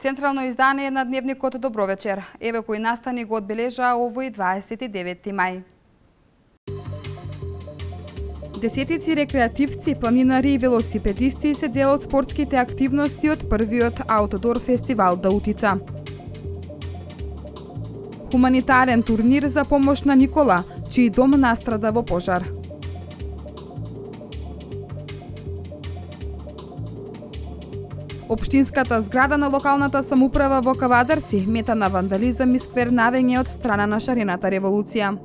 Централно издание на Дневникот Добро вечер. Еве кои настани го одбележа овој 29 мај. Десетици рекреативци, планинари и велосипедисти се дел од спортските активности од првиот аутдор фестивал Даутица. Хуманитарен турнир за помош на Никола, чиј дом настрада во пожар. Општинската зграда на локалната самоуправа во Кавадарци мета на вандализам и сквернавење од страна на шарената револуција.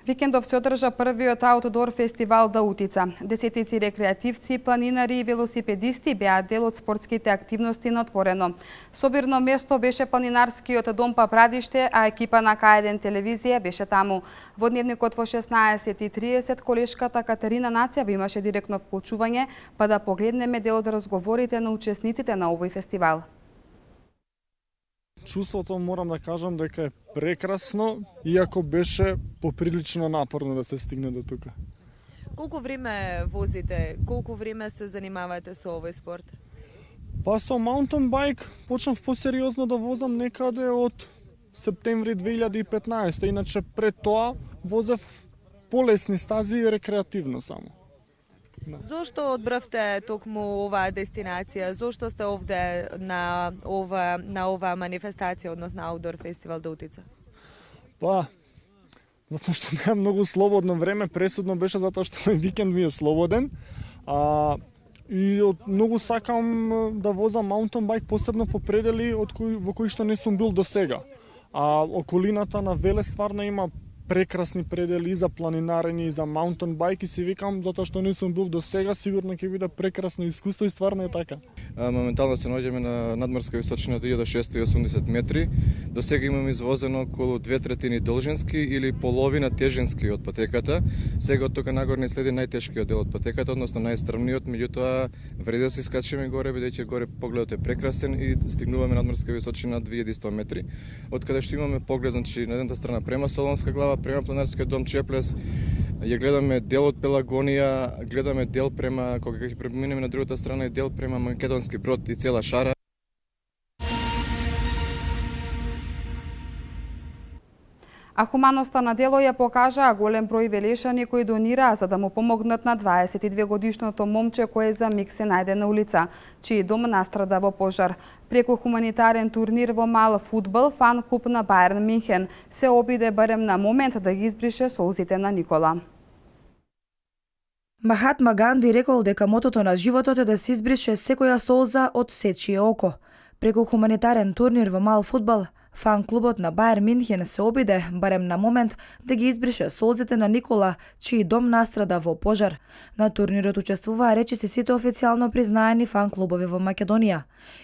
Викендов се одржа првиот аутдор фестивал Даутица. Десетици рекреативци, планинари и велосипедисти беа дел од спортските активности на отворено. Собирно место беше планинарскиот дом Папрадиште, а екипа на К1 телевизија беше таму. Во Дневникот во 16:30 колешката Катерина Нацијава имаше директно вклучување, па да погледнеме дел од разговорите на учесниците на овој фестивал. Чувството морам да кажам дека е прекрасно, иако беше поприлично напорно да се стигне до тука. Колку време возите? Колку време се занимавате со овој спорт? Па со маунтен байк почнав посериозно да возам некаде од септември 2015, иначе пред тоа возев полесни стази и рекреативно само. Зошто одбравте токму оваа дестинација? Зошто сте овде на оваа манифестација, односно Аутдор фестивал Даутица? Па, затоа што немам многу слободно време, пресудно беше затоа што викенд ми е слободен. И многу сакам да возам маунтен байк, посебно по предели во кои што не сум бил до сега. А околината на Веле стварно има прекрасни предели и за планинарење и за маунтен байк и си викам затоа што не сум бил до сега, сигурно ќе биде прекрасно искуство и стварно е така. Моментално се наоѓаме на надморска височина 2680 метри. До сега имаме извозено околу 2/3 должински или половина тежински од патеката. Сега од тука нагоре не следи најтешкиот дел од патеката, односно најстрмниот, меѓутоа вреди да се искачиме горе бидејќи горе погледот е прекрасен и стигнуваме надморска височина 2100 метри. Од каде што имаме поглед, значи на едната страна према Солонска глава, према планинарскиот дом Чеплес, ја гледаме дел од Пелагонија, гледаме дел према, кога ќе преминеме на другата страна и дел према Македонски Брод и цела Шара. А хуманоста на дело ја покажаа голем број велешани кои донираа за да му помогнат на 22-годишното момче кое за миг се најде на улица, чиј дом настрада во пожар. Преку хуманитарен турнир во мал фудбал, фан клуб на Бајерн Минхен се обиде барем на момент да ги избрише солзите на Никола. Махатма Ганди рекол дека мотото на животот е да се избрише секоја солза од сечие око. Преку хуманитарен турнир во мал фудбал, фан клубот на Бајерн Минхен се обиде барем на момент да ги избрише солзите на Никола, чиј дом настрада во пожар. На турнирот учествуваа речиси сите официјално признаени фан клубови во Македонија.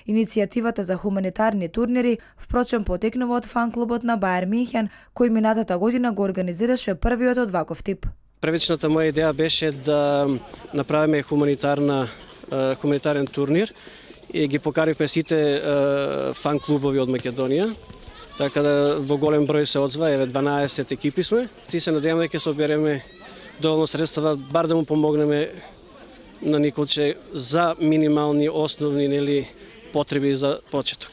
Иницијативата за хуманитарни турнири впрочем потекнува од фан клубот на Бајерн Минхен, кој минатата година го организираше првиот од ваков тип. Првичната моја идеја беше да направиме хуманитарен турнир и ги покаривме сите фан клубови од Македонија. Така да во голем број се одзва, еве 12 екипи сме. Ти се надеваме дека ќе собереме доволно средства бар да му помогнеме на Николче за минимални основни потреби за почеток.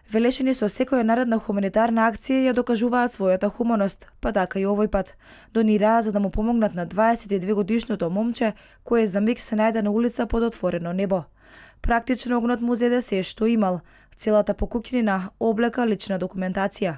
Велешени со секоја наредна хуманитарна акција ја докажуваат својата хуманост, па така и овој пат. Донираа за да му помогнат на 22-годишното момче кое за миг се најде на улица под отворено небо. Практично огнот му зеде се што имал, целата покукнина, облека, лична документација.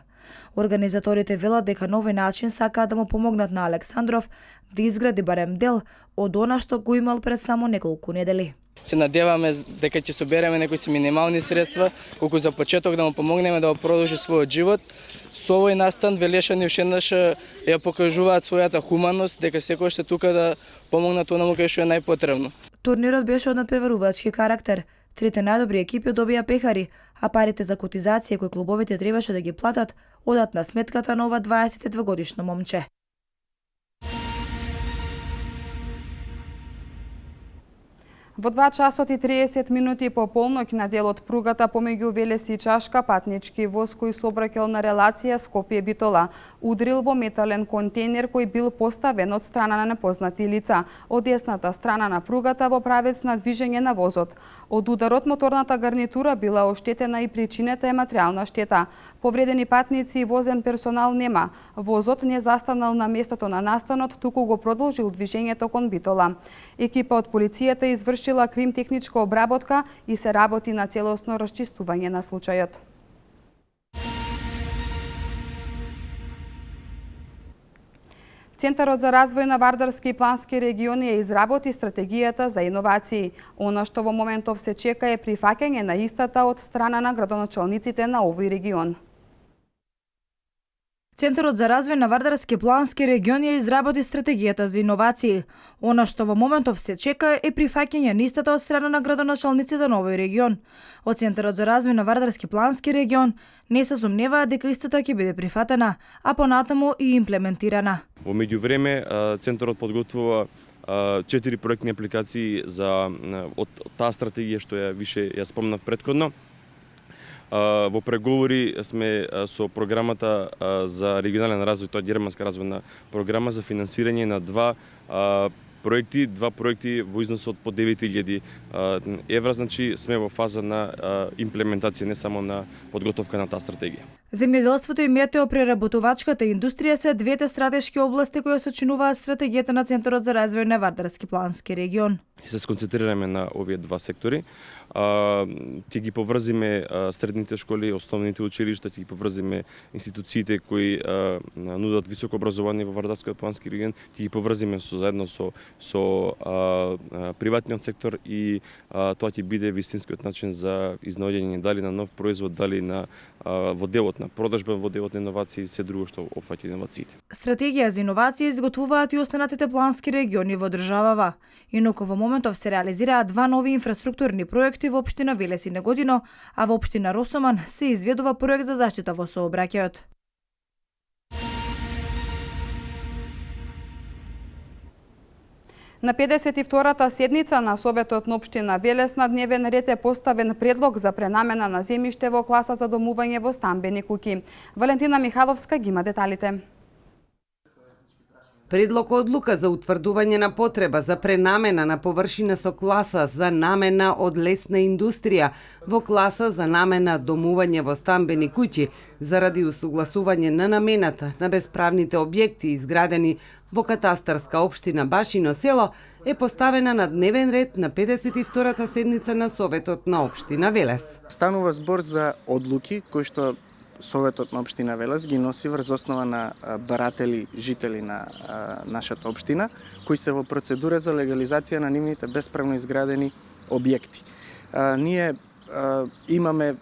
Организаторите велат дека на овој начин сакаат да му помогнат на Александров да изгради барем дел од она што го имал пред само неколку недели. Се надеваме дека ќе собереме некои си минимални средства, колку за почеток да му помогнеме да продолжи својот живот. Со овој настан велешани уште еднаш ја покажуваат својата хуманост, дека секој што тука да помогнат онаму кај што е најпотребно. Турнирот беше од надпреварувачки карактер. Трите најдобри екипи добија пехари, а парите за котизација кои клубовите требаше да ги платат, одат на сметката на ова 22-годишно момче. Во 2 часот и 30 минути по полноќ на делот пругата помеѓу Велес и Чашка патнички воз кој сообраќал на релација Скопје-Битола удрил во метален контейнер кој бил поставен од страна на непознати лица од десната страна на пругата во правец на движење на возот. Од ударот моторната гарнитура била оштетена и причината е материјална штета. Повредени патници и возен персонал нема. Возот не застанал на местото на настанот, туку го продолжил движењето кон Битола. Екипа од полицијата извршила крим-техничка обработка и се работи на целосно расчистување на случајот. Центарот за развој на Вардарски и Плански региони ја изработи стратегијата за иновации. Она што во моментов се чека е прифаќање на истата од страна на градоначалниците на овој регион. Центарот за развој на Вардарски и Плански региони ја изработи стратегијата за иновации. Она што во моментов се чека е прифаќање на истата од страна на градоначалниците на овој регион. Од Центарот за развој на Вардарски и Плански регион не се сумневаат дека истата ќе биде прифатена, а понатаму и имплементирана. Во меѓувреме, Центарот подготвува 4 проектни апликации за од таа стратегија што ја више ја спомнав претходно. Во преговори сме со програмата за регионален развој, тоа е германска развојна програма за финансирање на два проекти во износ од по 9000 евра, значи сме во фаза на имплементација, не само на подготовка на таа стратегија. Земјоделството и метеопреработувачката индустрија се двете стратешки области кои сочинуваат стратегијата на Центарот за развој на Вардарски Плански регион. Се сконцентрираме на овие два сектори. Ќе ги поврзиме средните школи, основните училишта, ќе ги поврзиме институциите кои нудат високо образование во Вардарскиот Плански регион, ќе ги поврзиме заедно со приватниот сектор и тоа ќе биде вистинскиот начин за изнаоѓање дали на нов производ, дали на во делот на продажба, во делот на иновации и се друго што опфаќа иновациите. Стратегија за иновации изготвуваат и останатите плански региони во државава. Инаку во моментов се реализираат два нови инфраструктурни проекти во општина Велес и Негодино, а во општина Росоман се изведува проект за заштита во сообраќајот. На 52-та седница на Советот на општина Велес на дневен ред е поставен предлог за пренамена на земјиште во класа за домување во стамбени куќи. Валентина Михаловска ги има деталите. Предлог одлука за утврдување на потреба за пренамена на површина со класа за намена од лесна индустрија во класа за намена домување во стамбени куќи заради усогласување на намената на бесправните објекти изградени во катастарска општина Башино село е поставена на дневен ред на 52-та седница на Советот на општина Велес. Станува збор за одлуки кои што Советот на општина Велес ги носи врз основа на баратели, жители на нашата општина, кои се во процедура за легализација на нивните бесправно изградени објекти. Ние имаме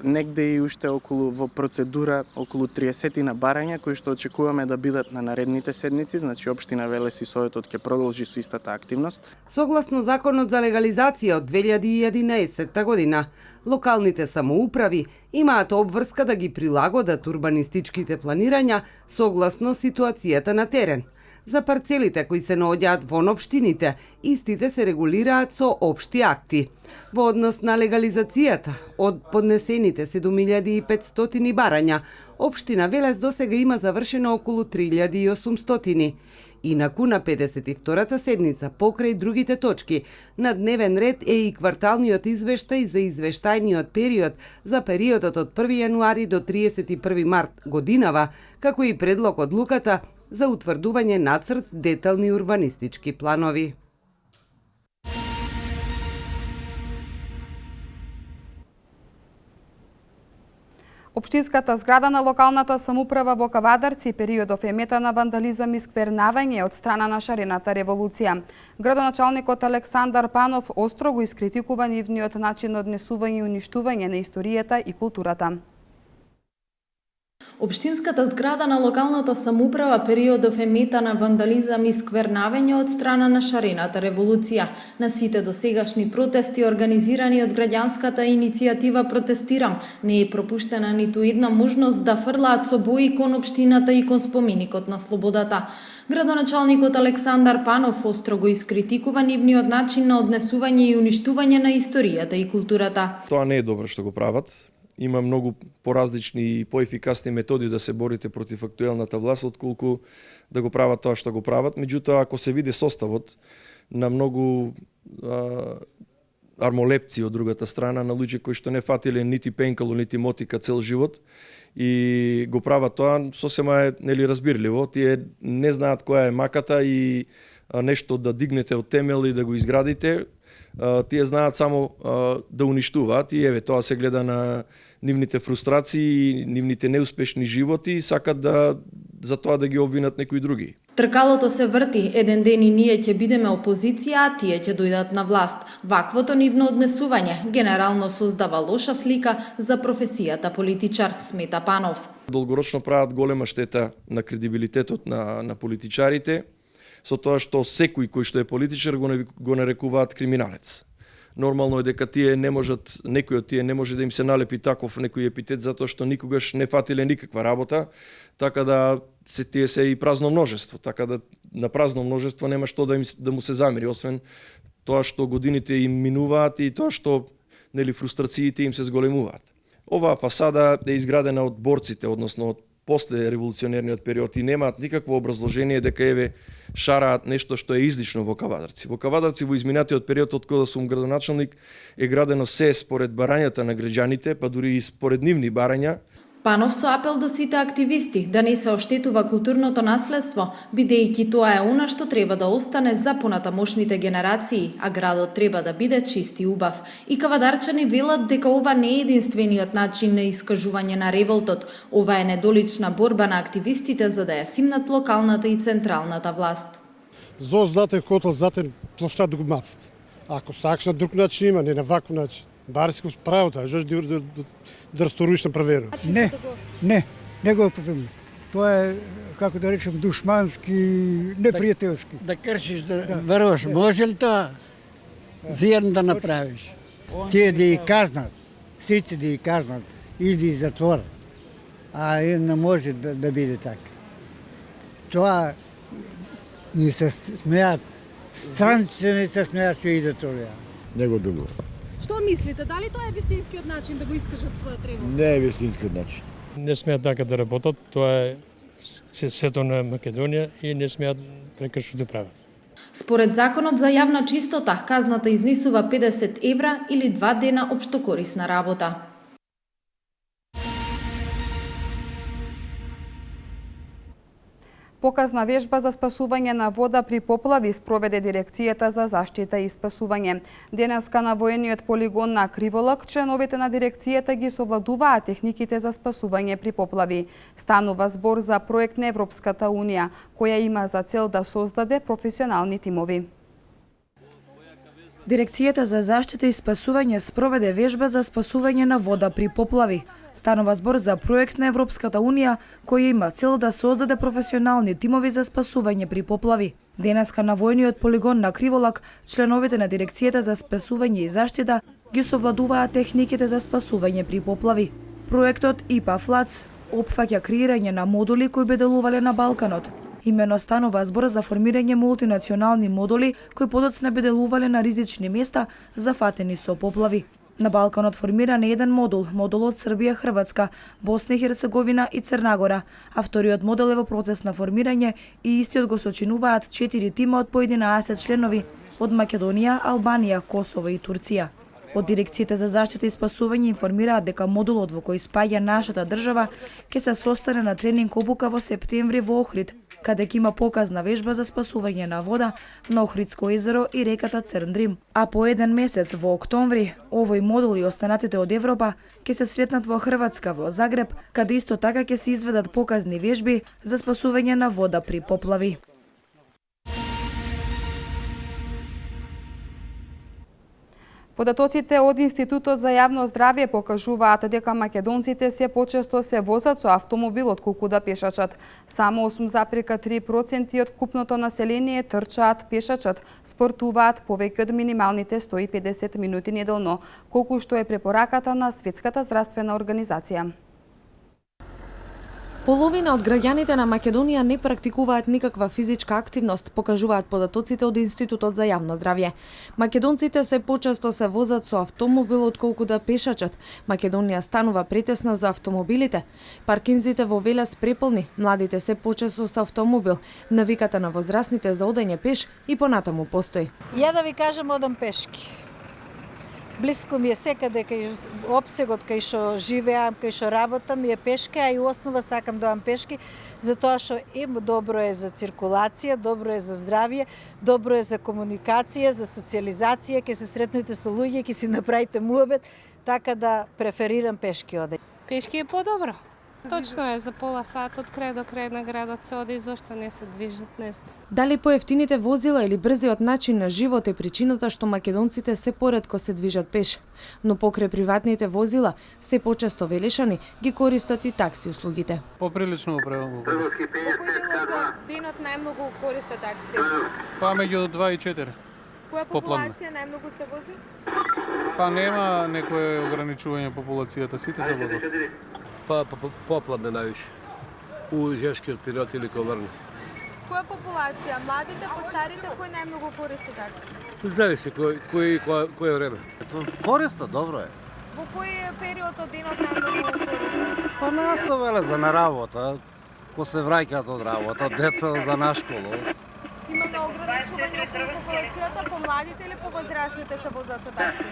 негде и уште во процедура околу 30 на барања кои што очекуваме да бидат на наредните седници, значи општина Велес и Советот ќе продолжи со истата активност. Согласно Законот за легализација од 2011 година, локалните самоуправи имаат обврска да ги прилагодат урбанистичките планирања согласно ситуацијата на терен. За парцелите кои се наоѓаат во општините, истите се регулираат со општи акти. Во однос на легализацијата, од поднесените 7500 барања, општина Велес досега има завршено околу 3800. Инаку на 52-та седница, покрај другите точки, на дневен ред е и кварталниот извештај за извештајниот период за периодот од 1 јануари до 31 март годинава, како и предлог одлуката за утврдување нацрт детални урбанистички планови. Општинската зграда на локалната самоуправа во Кавадарци периодов е мета на вандализам и сквернавање од страна на шарената револуција. Градоначалникот Александар Панов остро го искритикува нивниот начин однесување и уништување на историјата и културата. Општинската зграда на локалната самоуправа периодов е мета на вандализам и сквернавење од страна на шарената револуција. На сите досегашни протести организирани од граѓанската иницијатива Протестирам не е пропуштена ниту една можност да фрлаат со бои кон општината и кон споменикот на слободата. Градоначалникот Александар Панов остро го искритикува нивниот начин на однесување и уништување на историјата и културата. Тоа не е добро што го прават. Има многу поразлични и поефикасни методи да се борите против актуелната власт, отколку да го прават тоа што го прават. Меѓутоа, ако се види составот на многу армолепци од другата страна, на луѓе кои што не фатиле нити пенкало, нити мотика цел живот, и го прават тоа, сосема е разбирливо. Тие не знаат која е маката и нешто да дигнете од темел и да го изградите. Тие знаат само да уништуваат и еве тоа се гледа на нивните фрустрации, нивните неуспешни животи и сакат за тоа да ги обвинат некои други. Тркалото се врти, еден ден и ние ќе бидеме опозиција, а тие ќе дојдат на власт. Ваквото нивно однесување генерално создава лоша слика за професијата политичар, смета Панов. Долгорочно прават голема штета на кредибилитетот на политичарите, со тоа што секој кој што е политичар го нарекуваат криминалец. Нормално е дека тие не можат, некој од тие не може да им се налепи таков некој епитет затоа што никогаш не фатиле никаква работа, така да тие се и празно множество, така да на празно множество нема што да му се замери, освен тоа што годините им минуваат и тоа што фрустрациите им се зголемуваат. Оваа фасада е изградена од борците, односно од после револуционерниот период и немаат никакво образложение дека еве шараат нешто што е излишно во Кавадарци. Во Кавадарци во изминатиот период од кога сум градоначалник е градено се според барањата на граѓаните, па дури и според нивни барања. Панов со апел до сите активисти да не се оштетува културното наследство, бидејќи тоа е она што треба да остане за понатамошните генерации, а градот треба да биде чист и убав. И кавадарчани велат дека ова не е единствениот начин на искажување на револтот. Ова е недолична борба на активистите за да ја симнат локалната и централната власт. Зо златен хотел, затен площад да го мацат. Ако сакаш на друг начин има, не на ваков начин. Бари си го правил тоа, жеш да рестауруиш направено. Не го правим. Тоа е, како да речем, душмански, непријателски. Да кршиш, да врваш. Може ли тоа зерно да направиш? Тие да ги казнат, сите да ги казнат или да ги затворат. А не може да биде така. Тоа ни се смеат, странците не се смеат што и да тоа. Не го добро. Што мислите? Дали тоа е вистинскиот начин да го искажат својот револт? Не е вистинскиот начин. Не смеат така да работат, тоа е сето на Македонија и не смеат прекршно да прават. Според законот за јавна чистота, казната изнесува 50 евра или 2 дена општокорисна работа. Показна вежба за спасување на вода при поплави спроведе Дирекцијата за заштита и спасување. Денеска на воениот полигон на Криволак членовите на дирекцијата ги совладуваат техниките за спасување при поплави. Станува збор за проект на Европската Унија, која има за цел да создаде професионални тимови. Дирекцијата за заштита и спасување спроведе вежба за спасување на вода при поплави. Станува збор за проект на Европската Унија кој има цел да создаде професионални тимови за спасување при поплави. Денеска на воениот полигон на Криволак членовите на Дирекцијата за спасување и заштита ги совладуваат техниките за спасување при поплави. Проектот ИПА ФЛАЦ опфаќа креирање на модули кои би делувале на Балканот. Имено станува збор за формирање мултинационални модули кои подоцна би делувале на ризични места зафатени со поплави. На Балканот формиран е еден модул, модулот Србија, Хрватска, Босна и Херцеговина и Црна Гора, а вториот модел е во процес на формирање и истиот го сочинуваат 4 тима од по 11 членови од Македонија, Албанија, Косово и Турција. Од Дирекцијата за заштита и спасување информираат дека модулот во кој спаѓа нашата држава ќе се состане на тренинг обука во септември во Охрид, каде ќе има показна вежба за спасување на вода на Охридско езеро и реката Црндрим. А по еден месец во октомври, овој модул и останатите од Европа ќе се сретнат во Хрватска, во Загреб, каде исто така ќе се изведат показни вежби за спасување на вода при поплави. Податоците од Институтот за јавно здравје покажуваат дека македонците се почесто се возат со автомобил отколку да пешачат. Само 8,3% од вкупното население трчаат, пешачат, спортуваат повеќе од минималните 150 минути неделно, колку што е препораката на Светската здравствена организација. Половина од граѓаните на Македонија не практикуваат никаква физичка активност, покажуваат податоците од Институтот за јавно здравје. Македонците се почесто се возат со автомобил отколку да пешачат. Македонија станува претесна за автомобилите. Паркинзите во Велес преполни, младите се почесто со автомобил. Навиката на возрастните за одење пеш и понатаму постои. Ја да ви кажам, одам пешки. Блиско ми е секаде кај опсегот кај што живеам, кај што работам е пешки, а и основа сакам да одам пешки, затоа што добро е за циркулација, добро е за здравје, добро е за комуникација, за социјализација, ќе се сретнете со луѓе, ќе си направите муабет, така да преферирам пешки одење. Пешки е подобро. Точно е, за пола сат од крај до крај на градот се оди и зошто не се движат, не знам. Дали поевтините возила или брзиот начин на живот е причината што македонците се поретко се движат пеш, но покрај приватните возила, се почесто велешани, ги користат и такси услугите. Поприлично управо. Кој дел од денот најмногу користат такси? Па меѓу 2 и 4. Која популација најмногу се вози? Па нема некое ограничување популацијата, сите се возат. Па попладне највише. У жешкиот период или коврне. Која популација? Младите, постарите, кој најмногу користи такси? Зависи кој време. Користат, добро е. Во кој период од денот најмногу користат? Па нас се веле на работа, ко се враќаат од работа, деца за на школа. Имаме ограничување околу популацијата, по младите или по возрастните се возат со такси?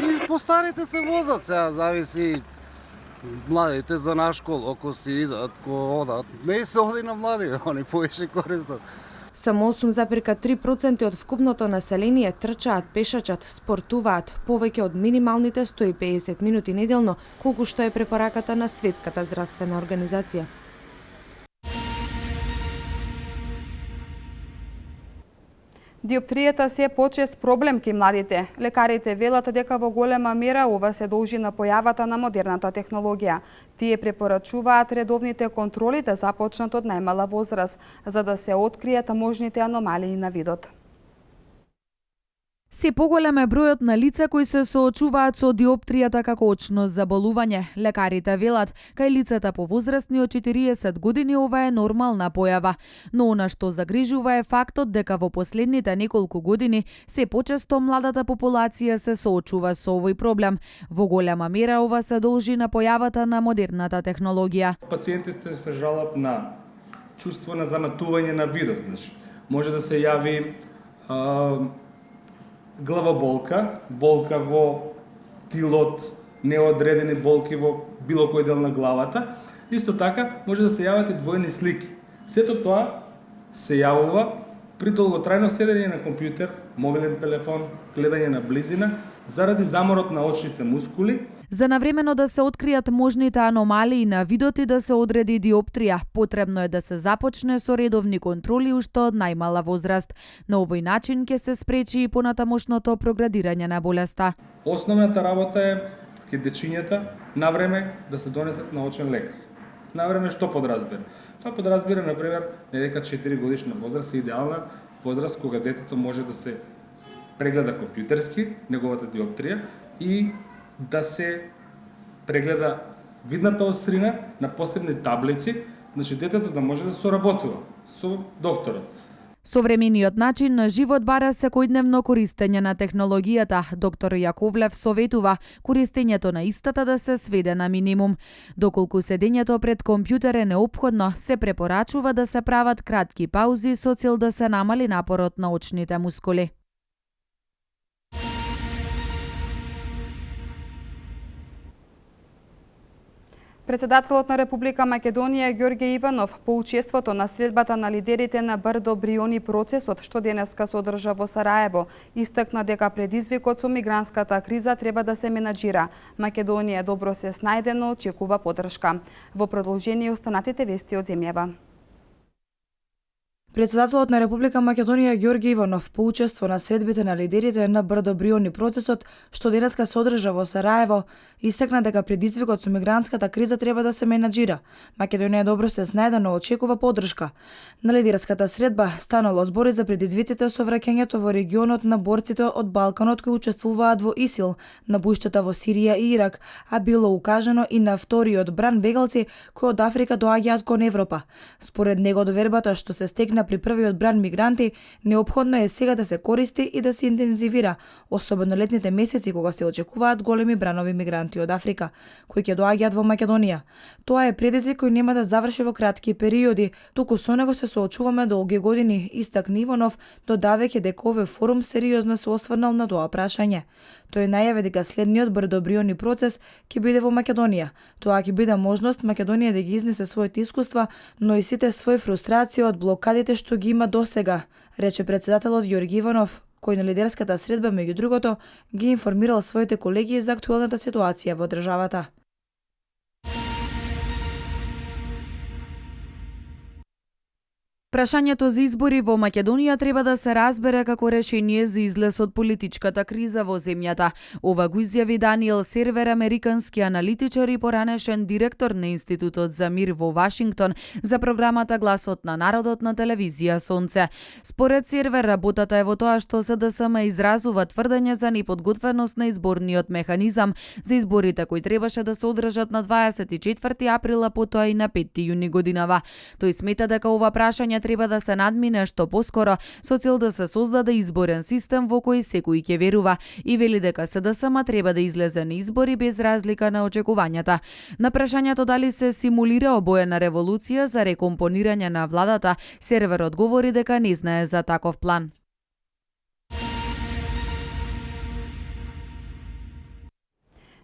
И по старите се возат, сега зависи. Младите за на школа, ако си идат, ко одат, не се оди на млади, они повеќе користат. Само 8,3% од вкупното население трчаат, пешачат, спортуваат повеќе од минималните 150 минути неделно, колку што е препораката на Светската здравствена организација. Диоптријата се почест проблем кај младите. Лекарите велат дека во голема мера ова се должи на појавата на модерната технологија. Тие препорачуваат редовните контроли да започнат од најмала возраст, за да се откријат можните аномалии на видот. Се поголем е бројот на лица кои се соочуваат со диоптријата како очно заболување. Лекарите велат, кај лицата повозрастни од 40 години ова е нормална појава. Но она што загрижува е фактот дека во последните неколку години се почесто младата популација се соочува со овој проблем. Во голема мера ова се должи на појавата на модерната технологија. Пациентите се жалат на чувство на заметување на видот, значи може да се јави главоболка, болка во тилот, неодредени болки во било кој дел на главата. Исто така може да се јават и двојни слики. Сето тоа се јавува при долготрајно седење на компјутер, мобилен телефон, гледање на близина, заради заморот на очните мускули. За навремено да се откријат можните аномалии на видот и да се одреди диоптрија, потребно е да се започне со редовни контроли уште од најмала возраст. На овој начин ќе се спречи и понатамошното проградирање на болеста. Основната работа е ке дечињата навреме да се донесат на очен лекар. Навреме што подразбира? Тоа подразбира, например, дека 4 годишна возраст е идеална возраст кога детето може да се прегледа компјутерски неговата диоптрија и да се прегледа видната острина на посебни таблици, значи детето да може да соработува со докторот. Современиот начин на живот бара секојдневно користење на технологијата. Доктор Јаковлев советува користењето на истата да се сведе на минимум. Доколку седењето пред компјутер е неопходно, се препорачува да се прават кратки паузи со цел да се намали напорот на очните мускули. Председателот на Република Македонија Ѓорѓе Иванов по учеството на средбата на лидерите на Брдо Бриони процесот што денеска се одржа во Сараево, истакна дека предизвикот со мигрантската криза треба да се менаџира. Македонија добро се снајде, но очекува поддршка. Во продолжение останатите вести од земјава. Председателот на Република Македонија Ѓорѓе Иванов поучества на средбите на лидерите на Брдобриони процесот, што денеска се одржа во Сараево, истакна дека предизвикот со мигрантската криза треба да се менаџира. Македонија добро се снајде, но очекува поддршка. На лидерската средба станало збори за предизвиците со враќањето во регионот на борците од Балканот кои учествуваат во ИСИЛ, на буштата во Сирија и Ирак, а било укажано и на вториот бран бегалци кои од Африка доаѓаат кон Европа. Според него довербата што се стекна при првиот бран мигранти, неопходно е сега да се користи и да се интензивира, особено летните месеци кога се очекуваат големи бранови мигранти од Африка, кои ќе доаѓаат во Македонија. Тоа е предизвик кој нема да заврши во кратки периоди, туку со него се соочуваме долги години, истакна Иванов, додавајќи дека овој форум сериозно се осврнал на тоа прашање. Тој најави дека следниот Брдобриони процес ќе биде во Македонија. Тоа ќе биде можност Македонија да ги изнесе своите искуства, но и сите свои фрустрации од блокадите што ги има досега, рече председателот Ѓорѓе Иванов, кој на лидерската средба меѓу другото ги информирал своите колеги за актуелната ситуација во државата. Прашањето за избори во Македонија треба да се разбере како решение за излез од политичката криза во земјата. Ова го изјави Даниел Сервер, американски аналитичар и поранешен директор на Институтот за мир во Вашингтон за програмата Гласот на народот на телевизија Сонце. Според Сервер, работата е во тоа што СДСМ изразува тврдење за неподготвеност на изборниот механизам за изборите кои требаше да се одржат на 24 април, а потоа и на 5 јуни годинава. Тој смета дека ова прашање треба да се надмине што поскоро со цел да се создаде изборен систем во кој секој ќе верува и вели дека СДСМ треба да излезе на избори без разлика на очекувањата. На прашањето дали се симулира обоена револуција за рекомпонирање на владата, Сервер одговори дека не знае за таков план.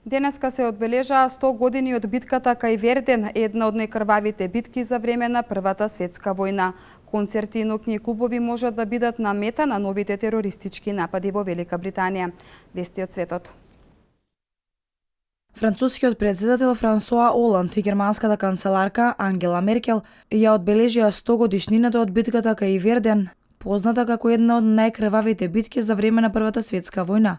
Денеска се одбележаа 100 години од битката кај Верден, една од најкрвавите битки за време на Првата светска војна. Концерти и ноќни клубови можат да бидат на мета на новите терористички напади во Велика Британија. Вести од светот. Францускиот председател Франсоа Оланд и германската канцеларка Ангела Меркел ја одбележија 100 годишнината од битката кај Верден, позната како една од најкрвавите битки за време на Првата светска војна.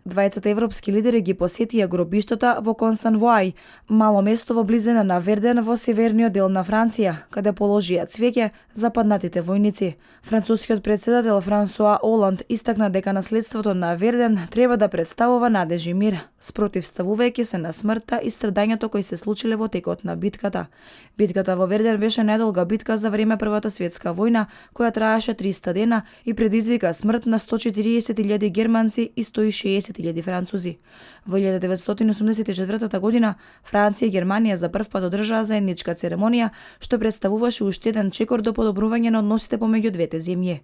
Двајцата европски лидери ги посетија гробиштата во Констанвоај, мало место во близина на Верден во северниот дел на Франција, каде положија цвеќе за паднатите војници. Францускиот председател Франсоа Оланд истакна дека наследството на Верден треба да представува надеж и мир, спротивставувајќи се на смртта и страдањето кои се случиле во текот на битката. Битката во Верден беше најдолга битка за време Првата светска војна, која траеше 300 дена и предизвика смрт на 140.000 германци и 160.000 французи. Во 1984 година Франција и Германија за прв пат одржаа заедничка церемонија, што представуваше уште еден чекор до подобрување на односите помеѓу двете земји.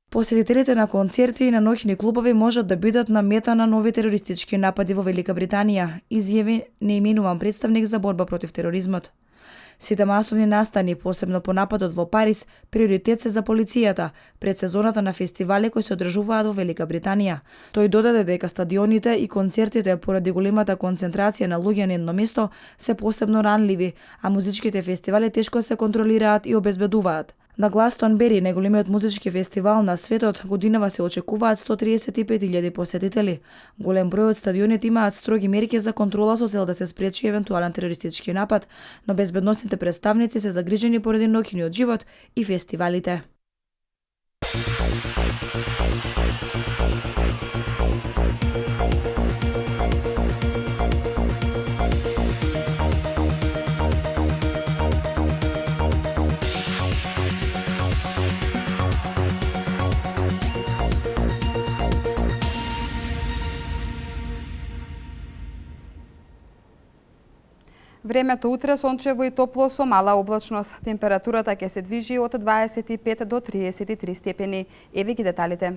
Посетителите на концерти и на ноќни клубови можат да бидат на мета на нови терористички напади во Велика Британија, изјави неименуван представник за борба против тероризмот. Сите масовни настани, посебно по нападот во Париз, приоритет се за полицијата пред сезоната на фестивали кои се одржуваат во Велика Британија. Тој додаде дека стадионите и концертите поради големата концентрација на луѓе на едно место се посебно ранливи, а музичките фестивали тешко се контролираат и обезбедуваат. На Гластонбери, најголемиот музички фестивал на светот, годинава се очекуваат 135.000 посетители. Голем број од стадионите имаат строги мерки за контрола со цел да се спречи евентуален терористички напад, но безбедносните представници се загрижени поради ноќниот живот и фестивалите. Времето утре сончево и топло со мала облачност. Температурата ќе се движи од 25 до 33 степени. Еве ги деталите.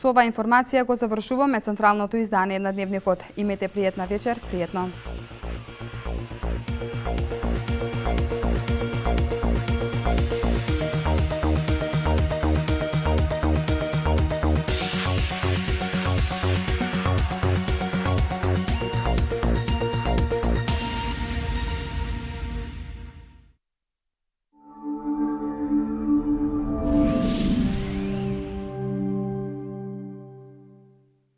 Со оваа информација го завршуваме централното издание на Дневникот. Имете пријатна вечер, пријатно.